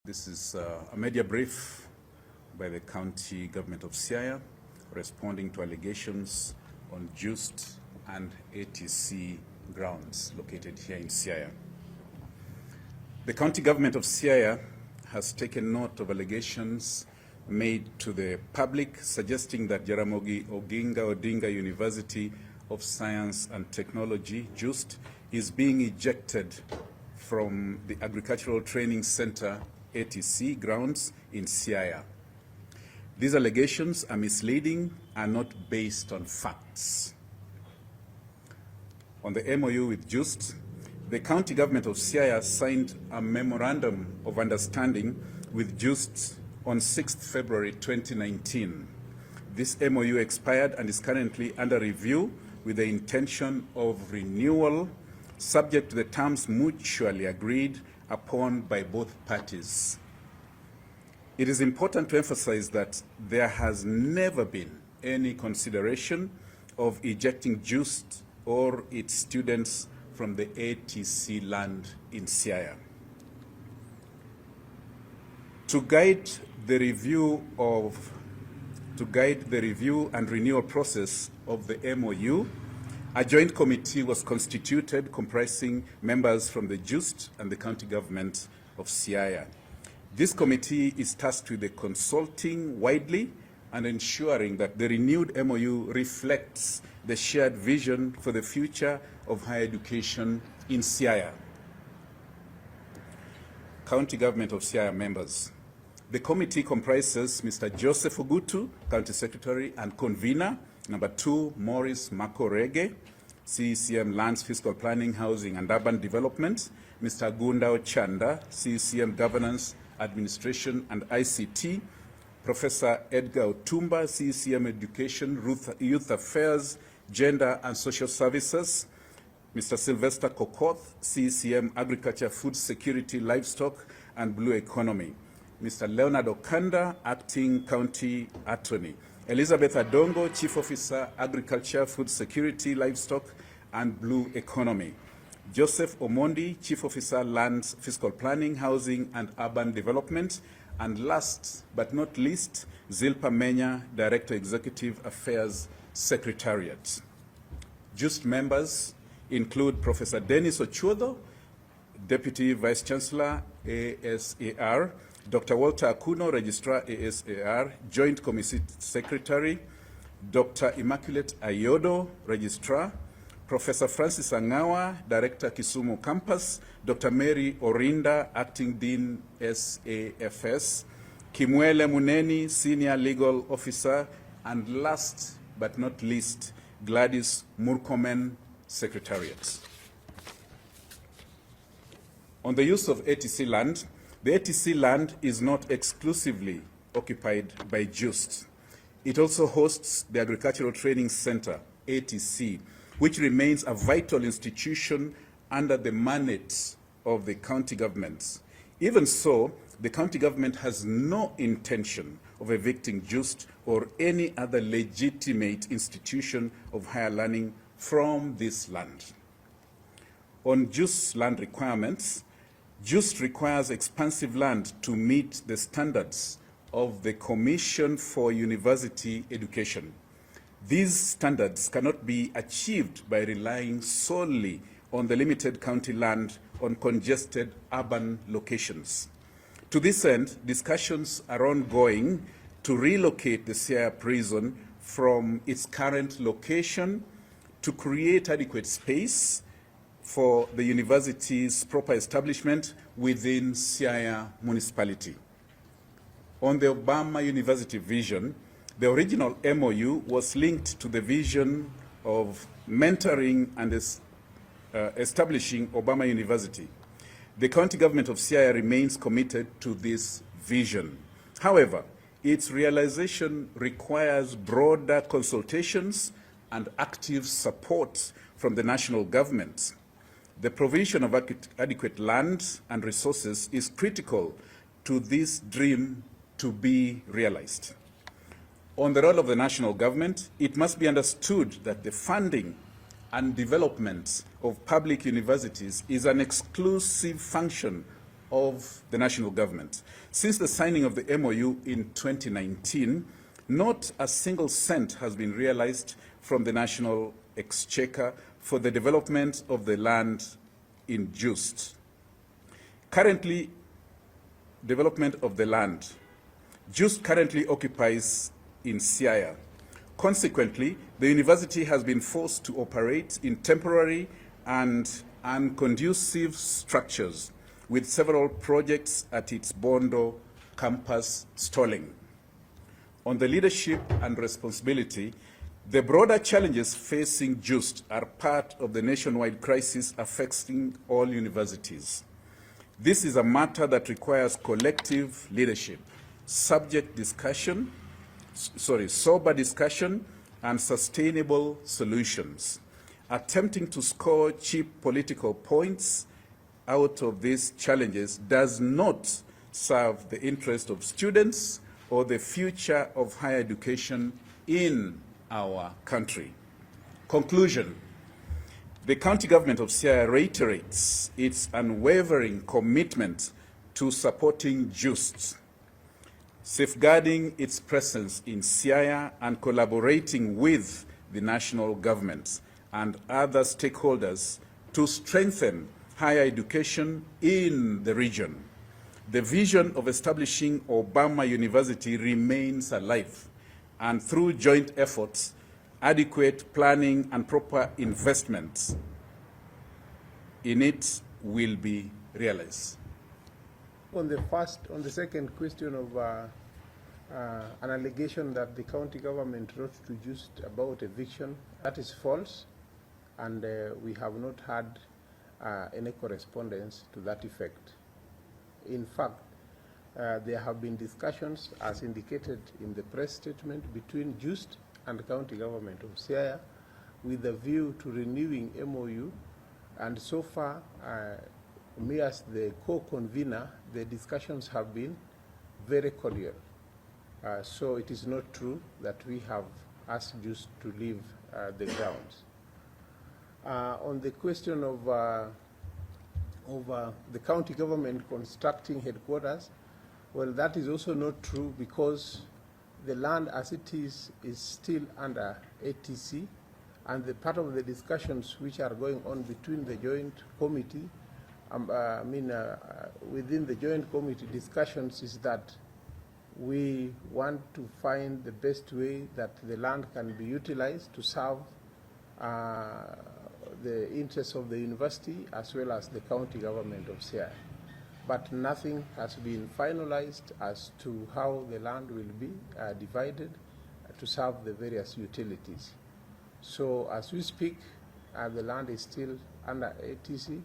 This is a media brief by the county government of Siaya responding to allegations on Joost and ATC grounds located here in Siaya. The county government of Siaya has taken note of allegations made to the public suggesting that Jaramogi Oginga Odinga University of Science and Technology, Joost, is being ejected from the Agricultural Training Center, ATC, grounds in Siaya. These allegations are misleading and not based on facts. On the MOU with Joost, the county government of Siaya signed a memorandum of understanding with Joost on 6th February 2019. This MOU expired and is currently under review with the intention of renewal, subject to the terms mutually agreed upon by both parties. It is important to emphasize that there has never been any consideration of ejecting Joost or its students from the ATC land in Siaya. To guide the review and renewal process of the MOU, a joint committee was constituted comprising members from the Joost and the county government of Siaya. This committee is tasked with consulting widely and ensuring that the renewed MOU reflects the shared vision for the future of higher education in Siaya. County government of Siaya members. The committee comprises Mr. Joseph Ugutu, County Secretary and Convener. Number 2, Maurice Makorege, CCM Lands, Fiscal Planning, Housing and Urban Development. Mr. Gunda Ochanda, CCM Governance, Administration and ICT. Professor Edgar Otumba, CCM Education, Youth Affairs, Gender and Social Services. Mr. Sylvester Kokoth, CCM Agriculture, Food Security, Livestock and Blue Economy. Mr. Leonard Okanda, Acting County Attorney. Elizabeth Adongo, Chief Officer, Agriculture, Food Security, Livestock and Blue Economy. Joseph Omondi, Chief Officer, Lands, Fiscal Planning, Housing and Urban Development. And last but not least, Zilpa Menya, Director, Executive Affairs, Secretariat. Joost members include Professor Dennis Ochuodo, Deputy Vice Chancellor, ASAR, Dr. Walter Akuno, Registrar, ASAR, Joint Committee Secretary, Dr. Immaculate Ayodo, Registrar, Professor Francis Angawa, Director, Kisumu Campus, Dr. Mary Orinda, Acting Dean, SAFS, Kimwele Muneni, Senior Legal Officer, and last but not least, Gladys Murkomen, Secretariat. On the use of ATC land, the ATC land is not exclusively occupied by Joost. It also hosts the Agricultural Training Center, ATC, which remains a vital institution under the mandate of the county government. Even so, the county government has no intention of evicting Joost or any other legitimate institution of higher learning from this land. On Joost land requirements, Joost requires expansive land to meet the standards of the Commission for University Education. These standards cannot be achieved by relying solely on the limited county land on congested urban locations. To this end, discussions are ongoing to relocate the Siaya prison from its current location to create adequate space for the university's proper establishment within Siaya municipality. On the Obama University vision, the original MOU was linked to the vision of mentoring and establishing Obama University. The county government of Siaya remains committed to this vision. However, its realization requires broader consultations and active support from the national government. The provision of adequate land and resources is critical to this dream to be realized. On the role of the national government, it must be understood that the funding and development of public universities is an exclusive function of the national government. Since the signing of the MOU in 2019, not a single cent has been realized from the national exchequer for the development of the land in Joost. Currently, development of the land. Joost currently occupies in Siaya. Consequently, the university has been forced to operate in temporary and unconducive structures, with several projects at its Bondo campus stalling. On the leadership and responsibility, the broader challenges facing Joost are part of the nationwide crisis affecting all universities. This is a matter that requires collective leadership, sober discussion, and sustainable solutions. Attempting to score cheap political points out of these challenges does not serve the interest of students or the future of higher education in our country. Conclusion. The county government of Siaya reiterates its unwavering commitment to supporting Joost, safeguarding its presence in Siaya and collaborating with the national government and other stakeholders to strengthen higher education in the region. The vision of establishing Obama University remains alive, and through joint efforts, adequate planning and proper investments in it will be realized. On the second question of an allegation that the county government wrote to Joost about eviction, that is false, and we have not had any correspondence to that effect. In fact, there have been discussions, as indicated in the press statement, between Joost and the county government of Siaya with a view to renewing MOU, and so far, me as the co-convener, the discussions have been very cordial. So it is not true that we have asked Joost to leave the grounds. On the question of the county government constructing headquarters, well, that is also not true, because the land as it is still under ATC, and the part of the discussions which are going on between the joint committee, within the joint committee discussions, is that we want to find the best way that the land can be utilized to serve the interests of the university as well as the county government of Siaya. But nothing has been finalized as to how the land will be divided to serve the various utilities. So as we speak, the land is still under ATC,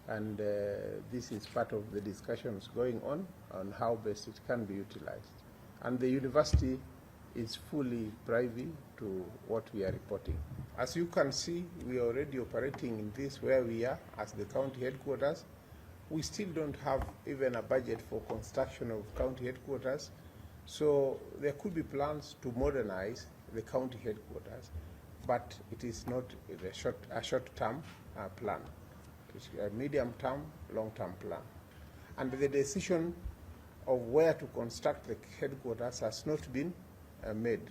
and this is part of the discussions going on how best it can be utilized. And the university is fully privy to what we are reporting. As you can see, we are already operating in this where we are as the county headquarters. We still don't have even a budget for construction of county headquarters, so there could be plans to modernize the county headquarters, but it is not a short-term plan. It's a medium-term, long-term plan. And the decision of where to construct the headquarters has not been made.